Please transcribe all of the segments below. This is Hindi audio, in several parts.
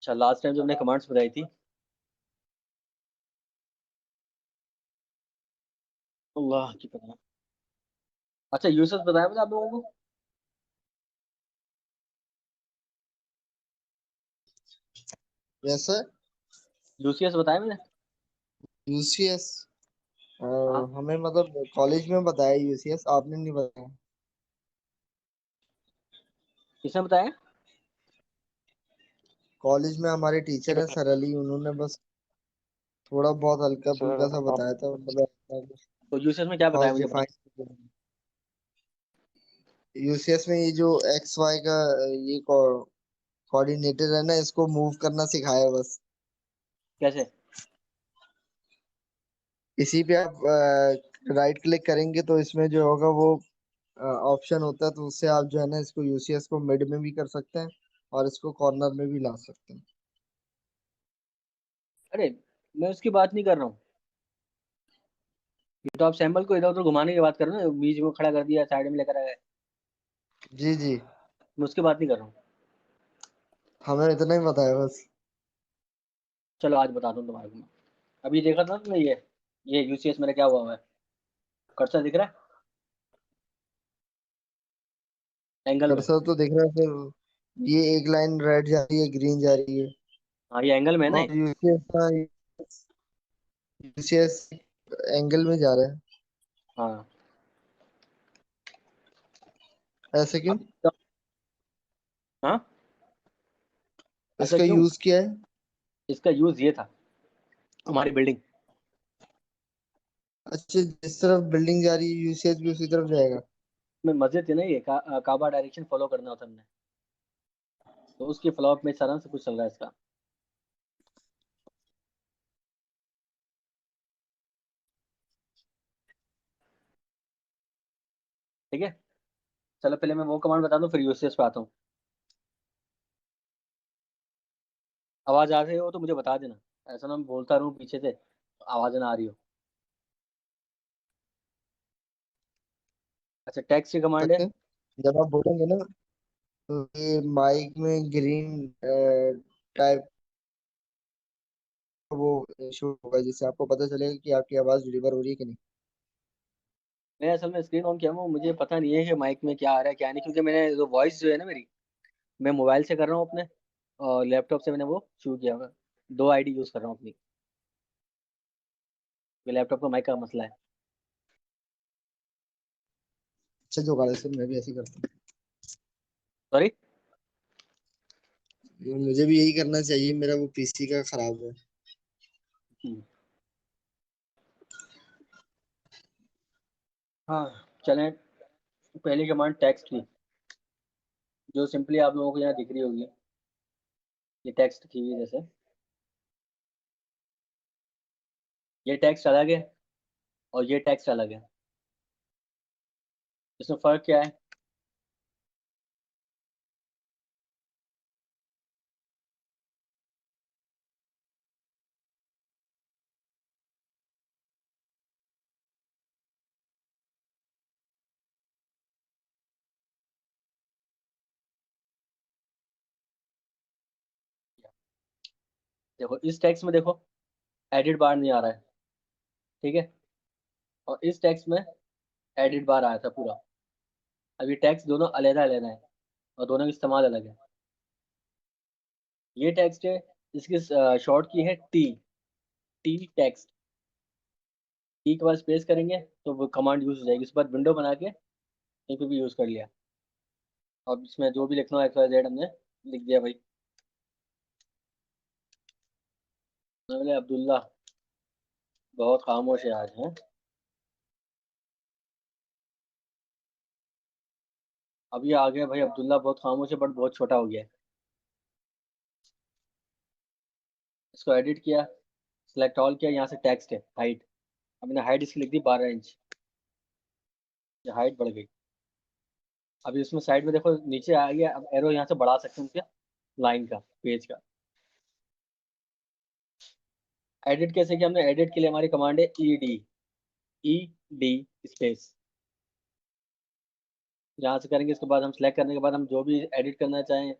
अच्छा, लास्ट टाइम जो हमने कमांड्स बताई थी। अल्लाह की पता। अच्छा, यूसर्स बताया मुझे आप लोगों को। जैसे यूसीएस बताया मैंने। यूसीएस, हाँ। हमें मतलब कॉलेज में बताया यूसीएस, आपने नहीं बताया। किसने बताया। कॉलेज में हमारे टीचर हैं सर अली, उन्होंने बस थोड़ा बहुत हल्का सर फुल्का सा हाँ। बताया था, मतलब तो यूसीएस में क्या बताया फर्स्ट मुझे बता। डिफाइन। यूसीएस में ये जो एक्स वाई का ये कोऑर्डिनेटर है ना, इसको मूव करना सिखाया बस। कैसे। इसी पे आप राइट क्लिक करेंगे तो इसमें जो होगा वो ऑप्शन होता है, तो उससे आप जो है ना इसको यूसीएस को मिड में भी कर सकते हैं और इसको कॉर्नर में भी ला सकते हैं। अरे, मैं उसकी बात नहीं कर रहा हूँ। ये तो आप सैंपल को इधर उधर घुमाने की बात कर रहे हो ना, बीच में खड़ा कर दिया, साइड में लेकर आ गए। जी जी, मैं उसकी बात नहीं कर रहा हूँ। हमें इतना ही पता है बस। चलो आज बता दूँ तुम्हारे को मैं। अभी देखा था तुमने ये यूसीएस मेरा क्या हुआ है। कर्सर दिख रहा है एंगल में। कर्सर तो दिख रहा है, फिर ये एक लाइन रेड जा रही है, ग्रीन जा रही है। हाँ, ये एंगल में है ना। और यूसीएस का यूसीएस एंगल में जा रहा है। हाँ। ऐसे क्यों? अब तो- हाँ। ऐसा इसका क्यों। यूज क्या है? इसका यूज ये था, हमारी बिल्डिंग अच्छा, जिस तरफ बिल्डिंग जा रही है यूसीएस भी उसी तरफ जाएगा। में मस्जिद थी ना, ये काबा डायरेक्शन फॉलो करना होता हमने। तो उसकी फ्लॉप में इस तरह से कुछ चल रहा है इसका। ठीक है। चलो पहले मैं वो कमांड बता दूं, फिर यूसीएस पे आता हूँ। आवाज आ रही हो तो मुझे बता देना। ऐसा ना मैं बोलता रहूँ पीछे से तो आवाज ना आ रही हो। अच्छा, टेक्स्ट की कमांड है। सकते हैं जब आप बोलेंगे ना, तो ये माइक में ग्रीन टाइप वो शो होगा, जिससे आपको पता चलेगा कि आपकी आवाज डिलीवर हो रही है कि नहीं। मैं असल में स्क्रीन ऑन किया हूँ, मुझे पता नहीं है कि माइक में क्या आ रहा है क्या नहीं, क्योंकि मैंने जो वॉइस जो है ना मेरी, मैं मोबाइल से कर रहा हूँ अपने, और लैपटॉप से मैंने वो शुरू किया हुआ है। दो आईडी यूज कर रहा हूँ अपनी। ये लैपटॉप का माइक का मसला है। अच्छा जो गाड़ी से मैं भी ऐसे ही करता सॉरी। हूँ, मुझे भी यही करना चाहिए, मेरा वो पीसी का खराब है। हाँ। चलें। पहली कमांड टेक्स्ट की, जो सिंपली आप लोगों को यहाँ दिख रही होगी। ये टेक्स्ट की हुई जैसे, ये टेक्स्ट अलग है और ये टेक्स्ट अलग है। इसमें फर्क क्या है। देखो इस टेक्स्ट में देखो, एडिट बार नहीं आ रहा है। ठीक है। और इस टेक्स्ट में एडिट बार आया था पूरा। अब ये टेक्स्ट दोनों अलग अलग है और दोनों का इस्तेमाल अलग है। ये टेक्स्ट है, इसकी शॉर्ट की है टी। T text. टी के बाद स्पेस करेंगे तो वो कमांड यूज हो जाएगी, उसके बाद विंडो बना के कहीं पे भी यूज कर लिया। अब इसमें जो भी लिखना हो एक्स वाई जेड हमने लिख दिया भाई। मैं बोले अब्दुल्ला बहुत खामोश है आज है। अब ये आ गया भाई, अब्दुल्ला बहुत खामोश है बट बहुत छोटा हो गया है। इसको एडिट किया, सिलेक्ट ऑल किया, यहाँ से टेक्स्ट है हाइट। अब मैंने हाइट इसकी लिख दी 12 इंच। ये हाइट बढ़ गई। अभी उसमें साइड में देखो नीचे आ गया, अब एरो यहाँ से बढ़ा सकते हैं उसके लाइन का, पेज का। एडिट कैसे किया हमने, एडिट के लिए हमारी कमांड है E D. E D space. यहाँ से करेंगे, इसके बाद हम सेलेक्ट करने के बाद हम जो भी एडिट करना चाहें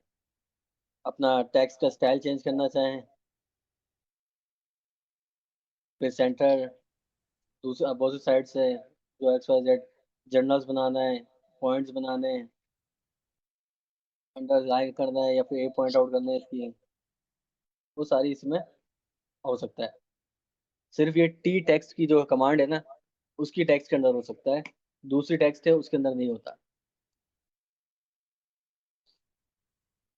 अपना टेक्स्ट का स्टाइल चेंज करना चाहें, फिर सेंटर दूसरे अपोजिट साइड से जो एक्स वाई जेड जर्नल्स बनाना है, पॉइंट्स बनाने हैं, अंडरलाइन करना है या फिर ए पॉइंट आउट करना है इसकी, वो सारी इसमें हो सकता है। सिर्फ ये टी टेक्स्ट की जो कमांड है ना, उसकी टेक्स्ट के अंदर हो सकता है, दूसरी टेक्स्ट है उसके अंदर नहीं होता।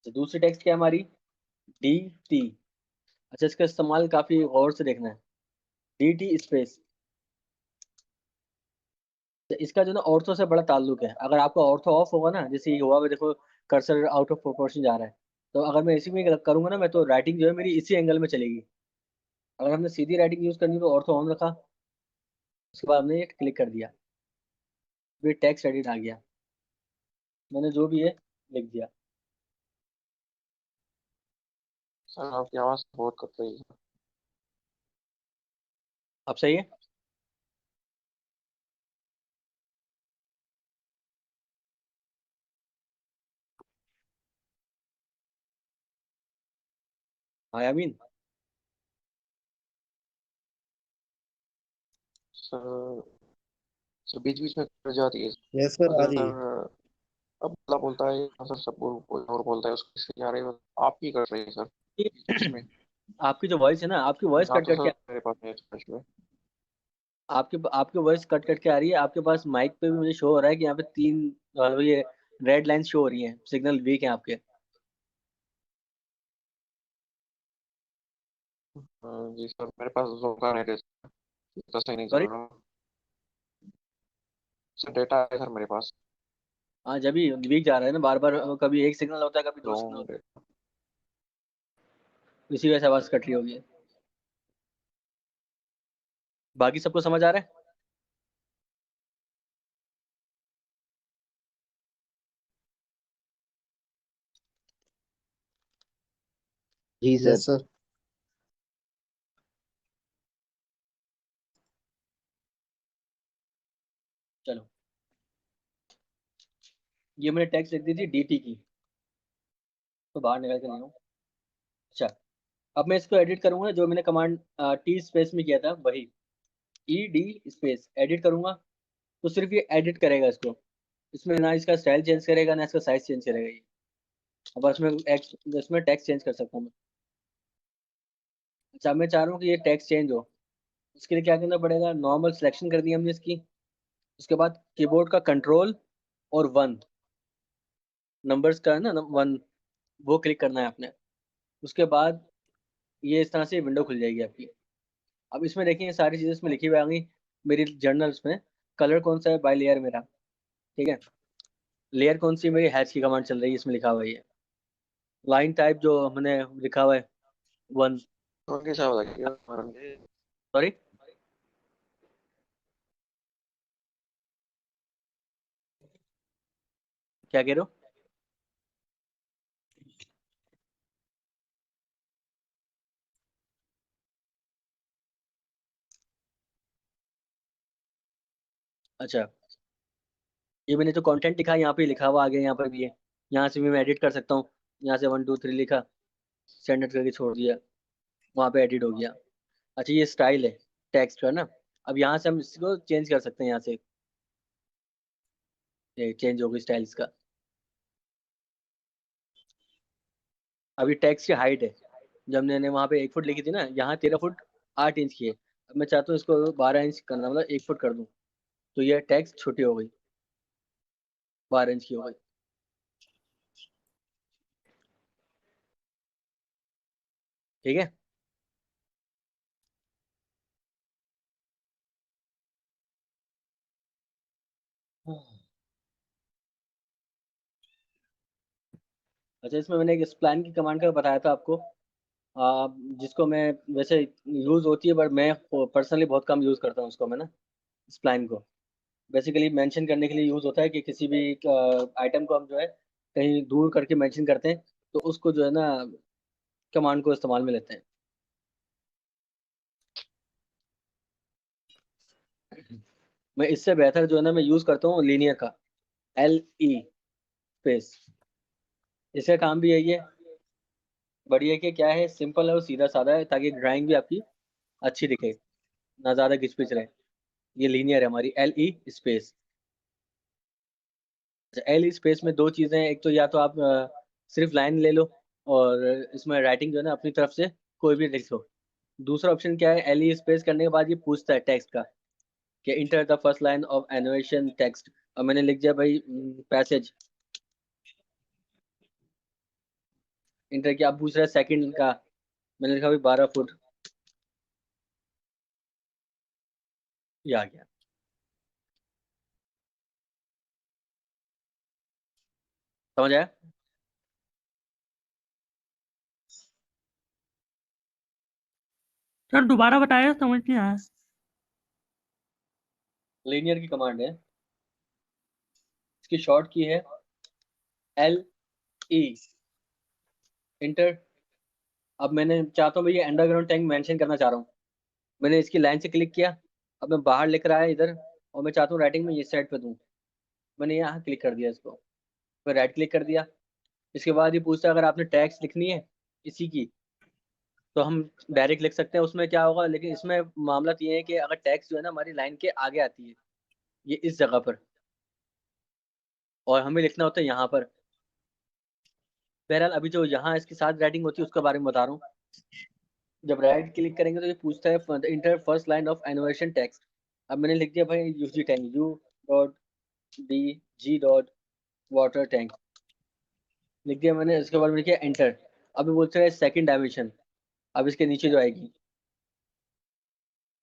तो दूसरी टेक्स्ट क्या है हमारी, डी टी। अच्छा, इसका इस्तेमाल काफी गौर से देखना है। डी टी स्पेस, तो इसका जो ना ऑर्थो से बड़ा ताल्लुक है। अगर आपका ऑर्थो ऑफ होगा ना, जैसे ये हुआ, देखो कर्सर आउट ऑफ प्रोपोर्शन जा रहा है, तो अगर मैं इसी में करूंगा ना मैं, तो राइटिंग जो है मेरी इसी एंगल में चलेगी। अगर हमने सीधी राइटिंग यूज करनी तो ऑर्थो ऑन रखा, उसके बाद हमने ये क्लिक कर दिया, फिर टेक्स्ट एडिट आ गया, मैंने जो भी है लिख दिया। सर आपकी आवाज़ बहुत कट रही है। अब सही है? हाँ यामीन। सर सर बीच बीच में कट जाती है। यस सर, आ रही है। अगर अब बोला बोलता है हाँ सर, सब और बोलता है उसको इसलिए आ रही है। आप ही कट रही है सर बीच बीच में। आपकी जो वॉइस है ना, आपकी वॉइस यहाँ कट तो कट के, सर मेरे पास है स्पीच में। आपके आपके वॉइस कट कट के आ रही है। आपके पास माइक पे भी मुझे शो हो रहा है कि यहाँ पे तीन ये रेड लाइन शो हो रही है, सिग्नल वीक है आपके। जी सर, मेरे पास जोका नेट है सर, तो सही नहीं चल सॉरी। रहा। सर डेटा है सर मेरे पास। हाँ, जब भी वीक जा रहा है ना बार बार, कभी एक सिग्नल होता है, कभी दो सिग्नल लॉन्ग होता है, इसी वजह से आवाज कट रही होगी। बाकी सबको समझ आ रहा है? जी सर। Yes sir. चलो, ये मैंने टेक्स्ट लिख दी थी डीटी की, तो बाहर निकल के नहीं हूँ। अच्छा, अब मैं इसको एडिट करूंगा, जो मैंने कमांड टी स्पेस में किया था वही, ई डी स्पेस एडिट करूंगा, तो सिर्फ ये एडिट करेगा इसको। इसमें ना इसका स्टाइल चेंज करेगा ना इसका साइज चेंज करेगा ये। अब इसमें टेक्स्ट चेंज कर सकता हूँ मैं। अच्छा, मैं चाह रहा हूँ कि ये टेक्स्ट चेंज हो, इसके लिए क्या करना पड़ेगा, नॉर्मल सिलेक्शन कर दी हमने इसकी, उसके बाद कीबोर्ड का कंट्रोल और वन, नंबर्स का है ना, वन, वो क्लिक करना है आपने। उसके बाद ये इस तरह से विंडो खुल जाएगी आपकी। अब इसमें देखिए सारी चीज़ें इसमें लिखी हुई आ गई, मेरी जर्नल्स में कलर कौन सा है, बाय लेयर मेरा, ठीक है। लेयर कौन सी, मेरी हैश की कमांड चल रही है, इसमें लिखा हुआ है ये। लाइन टाइप जो मैंने लिखा हुआ है, वन। तो कैसा हो जाएगा हमारा? सॉरी, क्या कह रहे हो? अच्छा, ये मैंने जो कंटेंट लिखा है यहाँ पे लिखा हुआ आगे, यहाँ पर भी है, यहाँ से भी मैं एडिट कर सकता हूँ। यहाँ से 1 2 3 लिखा, सेंड करके छोड़ दिया, वहाँ पे एडिट हो गया। अच्छा, ये स्टाइल है टेक्स्ट का ना, अब यहाँ से हम इसको चेंज कर सकते हैं, यहाँ से ये चेंज हो गई स्टाइल इसका। अभी टेक्स्ट की हाइट है, जब मैंने वहाँ पे 1 फुट लिखी थी ना, यहाँ 13 फुट 8 इंच की है। अब मैं चाहता हूँ इसको 12 इंच करना, मतलब 1 फुट कर दूँ, तो ये टेक्स्ट छोटी हो गई, 12 इंच की हो गई। ठीक है। अच्छा, इसमें मैंने एक स्प्लाइन की कमांड का बताया था आपको, जिसको मैं वैसे यूज होती है, बट मैं पर्सनली बहुत कम यूज करता हूँ उसको मैं ना, स्प्लाइन को। बेसिकली मेंशन करने के लिए यूज होता है कि किसी भी आइटम को हम जो है कहीं दूर करके मेंशन करते हैं, तो उसको जो है ना कमांड को इस्तेमाल में लेते हैं। मैं इससे बेहतर जो है ना मैं यूज करता हूँ लीनियर का, LE स्पेस, इसका काम भी यही है। बढ़िया कि क्या है, सिंपल है और सीधा साधा है, ताकि ड्राइंग भी आपकी अच्छी दिखे, ना ज्यादा घिच-पिच रहे। ये लीनियर है हमारी L E space. L E space में दो चीजें हैं, एक तो या तो आप सिर्फ लाइन ले लो और इसमें राइटिंग जो है ना अपनी तरफ से कोई भी लिख लो। दूसरा ऑप्शन क्या है, एल ई स्पेस करने के बाद ये पूछता है टेक्स्ट का कि enter the first line of animation text, और मैंने लिख दिया भाई पैसेज। इंटर किया, आप पूछ रहे सेकंड का, मैंने लिखा भाई 12 फुट, ये आ गया। समझ आया? सर दोबारा बताया, समझ नहीं आया। लीनियर की कमांड है, इसकी शॉर्ट की है एल ई, इंटर। अब मैंने चाहता हूँ भाई ये अंडरग्राउंड टैंक मेंशन करना चाह रहा हूँ, मैंने इसकी लाइन से क्लिक किया, अब मैं बाहर लिख रहा है इधर, और मैं चाहता हूँ राइटिंग में ये साइड पे दूँ, मैंने यहाँ क्लिक कर दिया इसको, फिर राइट क्लिक कर दिया। इसके बाद ये पूछता है अगर आपने टैक्स लिखनी है इसी की, तो हम डायरेक्ट लिख सकते हैं, उसमें क्या होगा, लेकिन इसमें मामला ये है कि अगर टैक्स जो है ना हमारी लाइन के आगे आती है, ये इस जगह पर, और हमें लिखना होता है यहाँ पर। बहरहाल अभी जो यहाँ इसके साथ राइटिंग होती है उसके बारे में बता रहा हूँ। जब राइट क्लिक करेंगे तो ये पूछता है enter first line of animation text. अब मैंने लिख दिया भाई UG tank, you dot D G dot water tank, लिख दिया मैंने। इसके बाद मैंने किया एंटर। अभी बोलते हैं सेकंड डायमेंशन, अब इसके नीचे जो आएगी,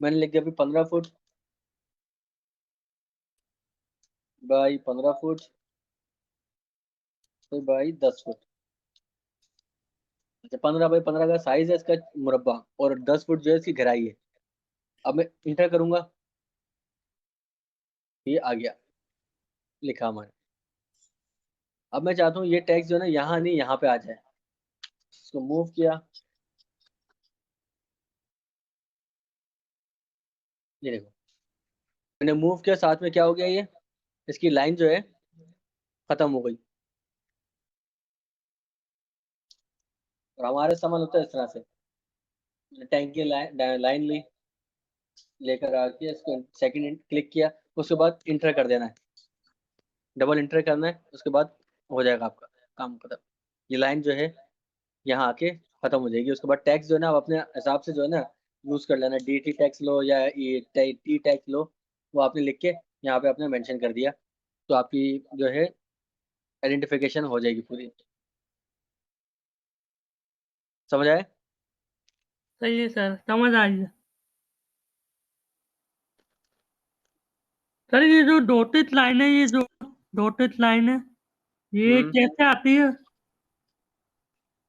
मैंने लिख दिया अभी 15 फुट बाई 15 फुट तो बाई 10 फुट। अच्छा, 15 बाई 15 का साइज है इसका मुरब्बा, और 10 फुट जो है इसकी गहराई है। अब मैं इंटर करूंगा, ये आ गया लिखा हमारे। अब मैं चाहता हूँ ये टेक्स्ट जो है ना यहाँ नहीं यहाँ पे आ जाए, इसको मूव किया, ये देखो मैंने मूव किया, साथ में क्या हो गया, ये इसकी लाइन जो है खत्म हो गई। और हमारा इस्तेमाल होता है इस तरह से, टैंक की लाइन ली, लेकर आके इसको सेकंड क्लिक किया, उसके बाद इंटर कर देना है, डबल इंटर करना है, उसके बाद हो जाएगा आपका काम खत्म। ये लाइन जो है यहाँ आके खत्म हो जाएगी। उसके बाद टैक्स जो है ना आप अपने हिसाब से जो है ना यूज कर लेना, डी टी टैक्स लो या ये टी टैक्स लो, वो आपने लिख के यहाँ पे आपने मेंशन कर दिया, तो आपकी जो है आइडेंटिफिकेशन हो जाएगी पूरी। समझ आए? सही है सर, समझ आ गया। सर ये जो डॉटेड लाइन है, ये जो डॉटेड लाइन है, ये कैसे आती है?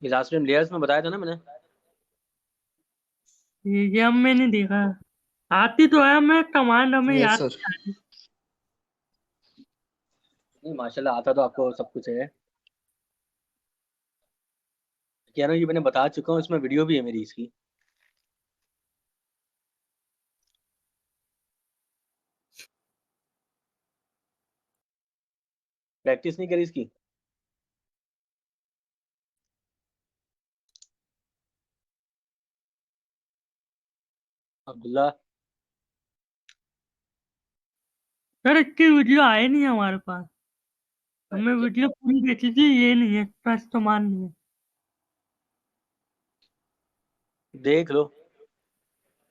लास्ट टाइम लेयर्स में बताया था ना मैंने। ये अब मैंने देखा है। आती तो है, मैं कमांड हमें यस याद सर। नहीं आती। नहीं माशाल्लाह, आता तो आपको सब कुछ है। कह रहा हूँ ये मैंने बता चुका हूँ, इसमें वीडियो भी है मेरी इसकी। प्रैक्टिस नहीं करी इसकी? अब्दुल्ला, सर इसकी वीडियो आए नहीं है हमारे पास, हमें वीडियो पूरी देखी थी, ये नहीं है, इसका इस्तेमाल नहीं है। देख लो,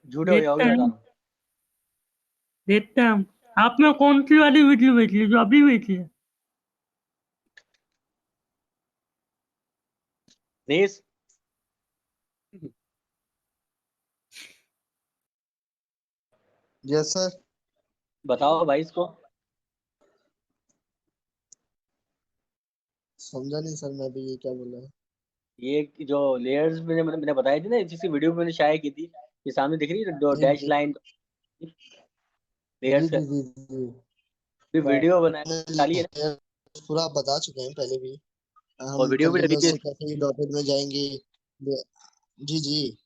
झूठे हो देखते जाओगे बता हैं, रहा हूँ। देखते हैं हम। आपने कौन सी वाली वीडियो भेजी, जो अभी भेजी है? नीस, यस सर। बताओ भाई इसको। समझा नहीं सर, मैं भी ये क्या बोला है। ये जो लेयर्स मैंने बताई थी ना, जिसकी वीडियो मैंने शायद की थी, ये सामने दिख रही है जी डैश जी लाइन जी लेयर्स का, जी जी जी। भी वीडियो बना हमने डाली है ना, पूरा बता चुके हैं पहले भी। और हम वीडियो भी करली में डली है उससे कैसे ही डॉटेड में जाएंगे। जी जी।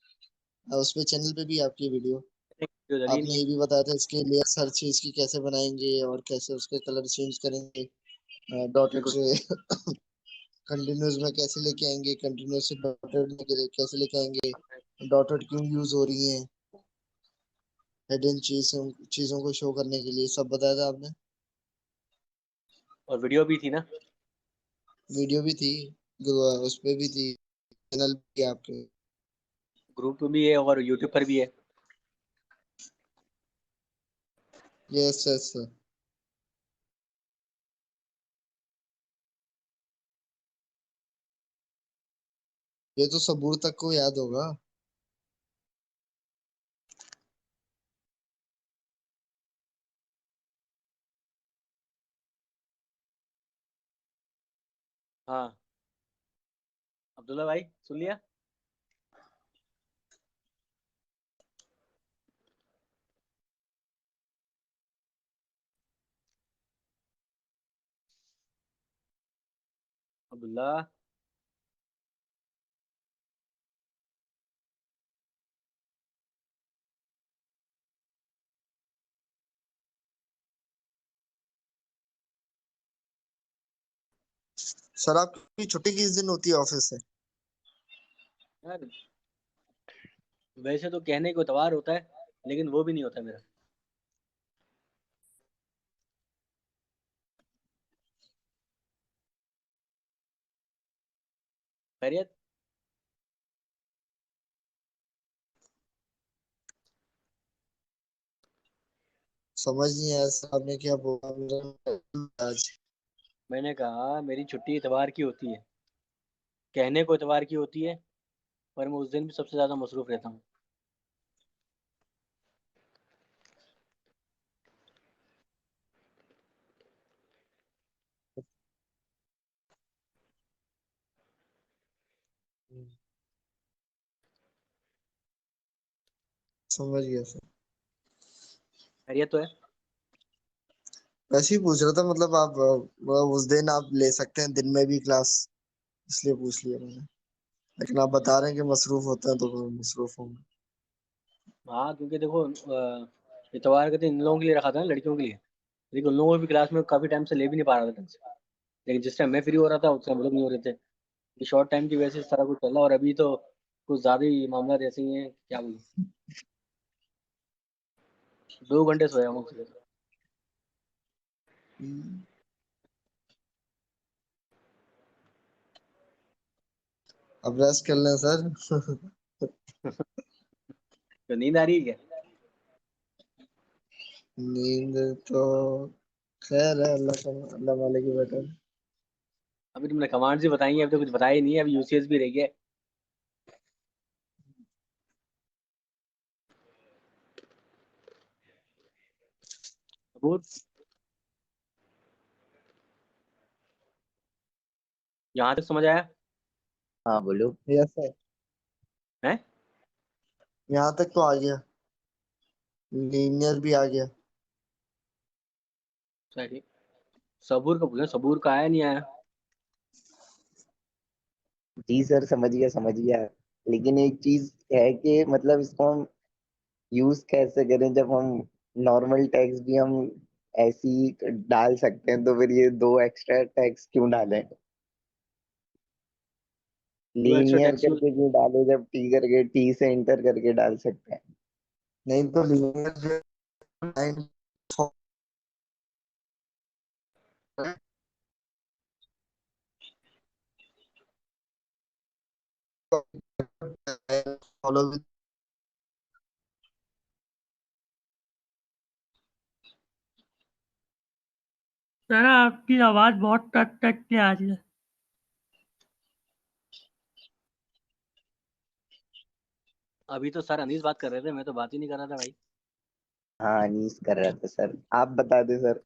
उस पे चैनल पे भी आपकी वीडियो। वीडियो डली नहीं आपने है। ये भी बताया था इसके लेयर्स हर चीज की कैसे बनाएंगे और कैसे उसके कलर चेंज करेंगे डॉटेड बिल्कुल। से। कंटिन्यूस में कैसे लेके आएंगे, कंटिन्यूस से डॉटेड में कैसे लेके आएंगे, डॉटेड क्यों यूज हो रही हैं, हिडन चीजों को शो करने के लिए सब बताया था आपने। और वीडियो भी थी ना। वीडियो भी थी, उस पे भी थी, चैनल भी है आपके। ग्रुप पे भी है और यूट्यूब पर भी है। Yes yes sir. ये तो सबूर तक को याद होगा। हाँ अब्दुल्ला भाई सुन लिया। अब्दुल्ला। सर आपकी छुट्टी किस दिन होती है ऑफिस से? यार वैसे तो कहने को इतवार होता है, लेकिन वो भी नहीं होता मेरा। खैरियत। समझ नहीं आया सर, आपने क्या बोला मेरा आज? मैंने कहा मेरी छुट्टी इतवार की होती है, कहने को इतवार की होती है, पर मैं उस दिन भी सबसे ज्यादा मसरूफ रहता हूँ। समझ गया सर। खैरियत तो है। वैसे ही पूछ रहा था, मतलब आप उस दिन आप ले सकते हैं दिन में भी क्लास, इसलिए पूछ लिया मैंने। लेकिन आप बता रहे हैं कि मसरूफ होते हैं तो मसरूफ होंगे। हाँ क्योंकि देखो इतवार के दिन इन लोगों के लिए रखा था ना, लड़कियों के लिए। लेकिन उन लोगों को भी क्लास में काफी टाइम से ले भी नहीं पा रहा था ढंग से। लेकिन जिस टाइम मैं फ्री हो रहा था उस टाइम वो लोग नहीं हो रहे थे। ये शॉर्ट टाइम की वजह से सारा कुछ चल रहा है, और अभी तो कुछ ज्यादा ही मामला ऐसे ही है, क्या बोलूं। 2 घंटे सोया हूँ सुबह। हम्म, अब रेस्ट कर लें सर। तो नींद आ रही है क्या? नींद तो खैर है, अल्लाह वाले की बेटर। अभी तुमने कमांड ही बताई है, अभी तो कुछ बताया ही नहीं है, अभी यूसीएस भी रह गया है। कपूर, यहाँ तक समझ आया हाँ बोलो। यस सर, है? यहाँ तक तो आ गया, लीनियर भी आ गया। सही। सबूर का पूछा, सबूर का आया नहीं आया। जी सर, समझ गया समझ गया। लेकिन एक चीज है कि मतलब इसको हम यूज कैसे करें, जब हम नॉर्मल टैक्स भी हम ऐसे ही डाल सकते हैं, तो फिर ये दो एक्स्ट्रा टैक्स क्यों डालें? दो एक्स्ट्रा लीनियर टैक्स यूज। करके क्यों डाले जब टी करके, टी से इंटर करके डाल सकते हैं? नहीं तो लीनियर जो लाइन फॉलो। सर आपकी आवाज बहुत कट कट के आ रही है। अभी तो सर अनीस बात कर रहे थे, मैं तो बात ही नहीं कर रहा था भाई। हाँ अनीस कर रहा था सर, आप बता दे सर।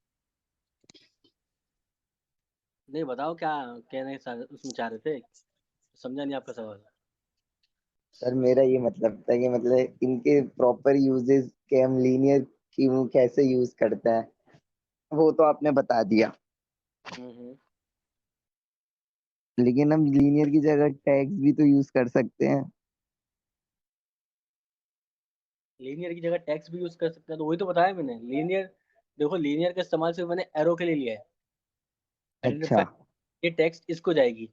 नहीं बताओ क्या कहने उसमें चाह रहे थे, समझा नहीं आपका सवाल। सर मेरा ये मतलब था कि मतलब इनके प्रॉपर यूजेस के हम लीनियर क्यों कैसे यूज करते हैं, वो तो आपने बता दिया। हम्म। लेकिन हम लीनियर की जगह टैग्स भी तो यूज कर सकते हैं। लीनियर की जगह टैक्स भी यूज कर सकते हैं, तो वही तो बताया मैंने लीनियर। देखो लीनियर का इस्तेमाल सिर्फ मैंने एरो के लिए लिया है। अच्छा। आइडेंटिफाई, ये टेक्स्ट इसको जाएगी।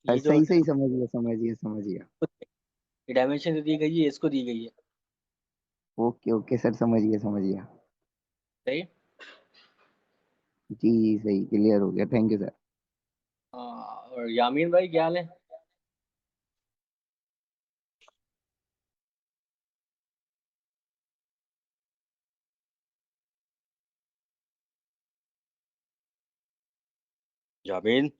ये जो सही सही समझ गया। डायमेंशन दी गई है इसको दी गई है। ओके ओके सर, समझ गया। सही। जी जी सही, क्लियर हो गया, थैंक यू सर। और यामीन भाई क्या हाल है? यामीन।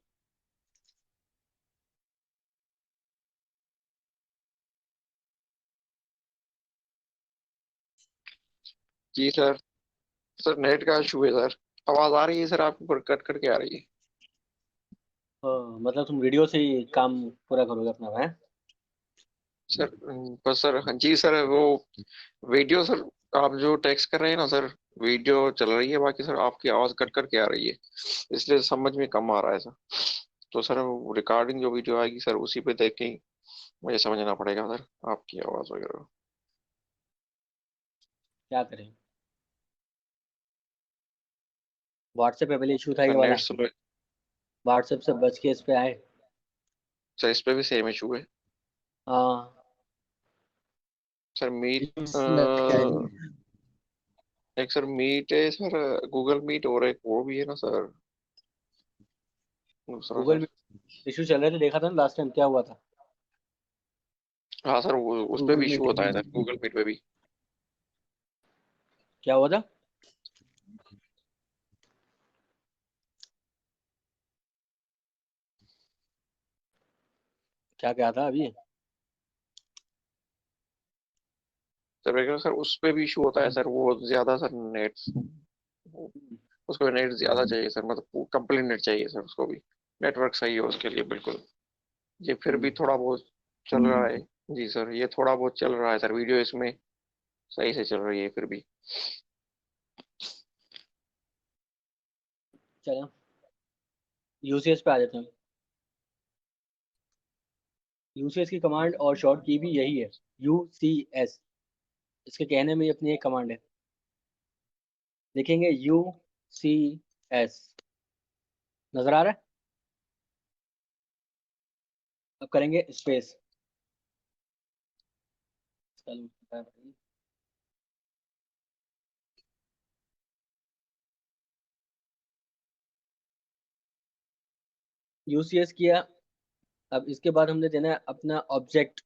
जी सर। सर नेट का इशू है सर। आवाज आ रही है सर आपको, पर कट कट के आ रही है। मतलब तुम वीडियो से ही काम पूरा करोगे अपना है? सर बस सर, हाँ जी सर, वो वीडियो सर, आप जो टेक्स्ट कर रहे हैं ना सर, वीडियो चल रही है, बाकी सर आपकी आवाज कट कट के आ रही है, इसलिए समझ में कम आ रहा है सर। तो सर रिकॉर्डिंग जो वीडियो आएगी सर, उसी पे देख के ही मुझे समझना पड़ेगा सर आपकी आवाज वगैरह। क्या करें? व्हाट्सएप पे पहले इशू था ये सर वाला। Net slow. व्हाट्सएप से बच के इस पे आए। सर इस पे भी सेम इशू है। हाँ। सर मीट नेट क्या है? एक सर मीट है सर, गूगल मीट, और एक वो भी है ना सर, दूसरा गूगल सर। में इशू चल रहे थे, देखा था ना लास्ट टाइम क्या हुआ था। हाँ सर, वो उस पे भी गूगल इशू मीट होता है में। सर, गूगल मीट पे भी। क्या हुआ था? क्या क्या था अभी? सर एक सर उस पे भी इशू होता है सर, वो ज्यादा सर नेट, उसको नेट ज्यादा चाहिए सर, मतलब कंप्लीट नेट चाहिए सर उसको भी। नेटवर्क सही है उसके लिए बिल्कुल। ये फिर भी थोड़ा बहुत चल रहा है। जी सर, ये थोड़ा बहुत चल रहा है सर, वीडियो इसमें सही से चल रही है फिर भी। चलो यूसीएस पे आ जाते हैं। यूसीएस की कमांड और शॉर्ट की भी यही है, यूसीएस। इसके कहने में ही अपनी एक कमांड है। लिखेंगे यूसीएस। नजर आ रहा है? अब करेंगे स्पेस। यूसीएस किया। अब इसके बाद हमने देना है अपना ऑब्जेक्ट।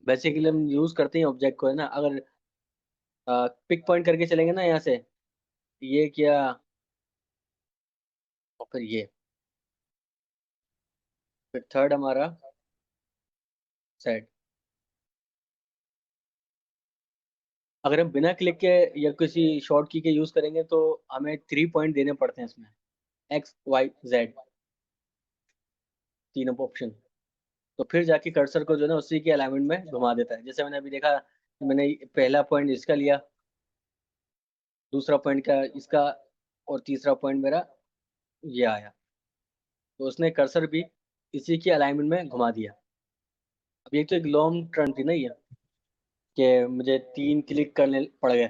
बेसिकली हम यूज करते हैं ऑब्जेक्ट को, है ना। अगर पिक पॉइंट करके चलेंगे ना यहाँ से, ये किया और फिर ये, फिर थर्ड हमारा सेट। अगर हम बिना क्लिक के या किसी शॉर्ट की के यूज करेंगे तो हमें 3 पॉइंट देने पड़ते हैं इसमें, एक्स वाई जेड, तीनों ऑप्शन। तो फिर जाके कर्सर को जो है ना उसी के अलाइनमेंट में घुमा देता है। जैसे मैंने अभी देखा कि मैंने पहला पॉइंट इसका लिया, दूसरा पॉइंट का इसका, और तीसरा पॉइंट मेरा ये आया। तो उसने कर्सर भी इसी के अलाइनमेंट में घुमा दिया। अब ये तो एक लॉन्ग टर्न थी ना ये, कि मुझे 3 क्लिक करने पड़ गए।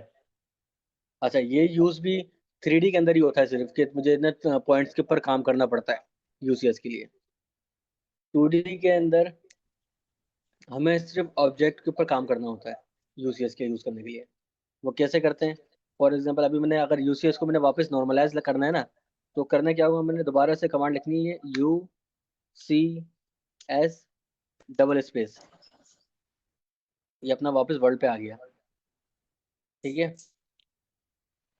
अच्छा, ये यूज भी 3D के अंदर ही होता है सिर्फ, कि मुझे ना पॉइंट्स के ऊपर काम करना पड़ता है यूसीएस के लिए। 2D के अंदर हमें सिर्फ ऑब्जेक्ट के ऊपर काम करना होता है यूसीएस के यूज करने के लिए। वो कैसे करते हैं? फॉर एग्जांपल अभी मैंने अगर यूसीएस को मैंने वापस नॉर्मलाइज करना है ना, तो करना क्या होगा, मैंने दोबारा से कमांड लिखनी है, U C S double space. ये अपना वापस वर्ड पे आ गया। ठीक है।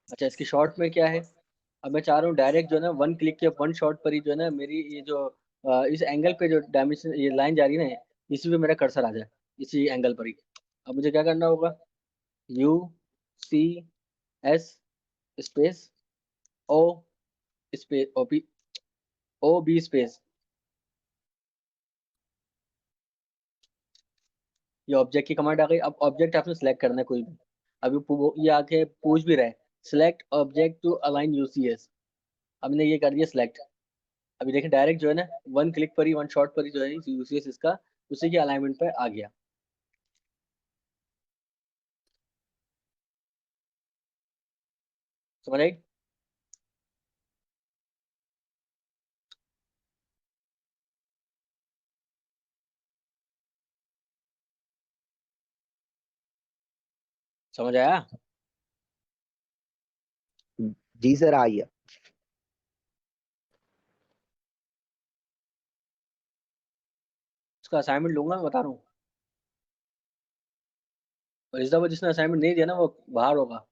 अच्छा, इसकी शॉर्ट में क्या है? अब मैं चाह रहा हूँ डायरेक्ट जो है ना वन क्लिक के वन शॉट पर ही जो है ना मेरी ये जो इस एंगल पे जो डायमेंशन ये लाइन जा रही है ना, इसी पे मेरा कर्सर आ जाए, इसी एंगल पर ही। अब मुझे क्या करना होगा, U C S space O space O B space. ये ऑब्जेक्ट की कमांड आ गई। अब ऑब्जेक्ट आपने सेलेक्ट करना है कोई भी। अभी ये आके पूछ भी रहा है, select object to align UCS. हमने ये कर दिया सिलेक्ट। अभी देखें डायरेक्ट जो है ना वन क्लिक पर ही, वन शॉट पर ही जो है यूसीएस इसका उसी के अलाइनमेंट पे आ गया। समझ आई? समझ आया? जी सर आ गया। उसका असाइनमेंट लूंगा, मैं बता रहा हूँ। और इस दफा जिसने असाइनमेंट नहीं दिया ना वो बाहर होगा।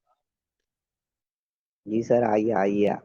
जी सर आ गया सर।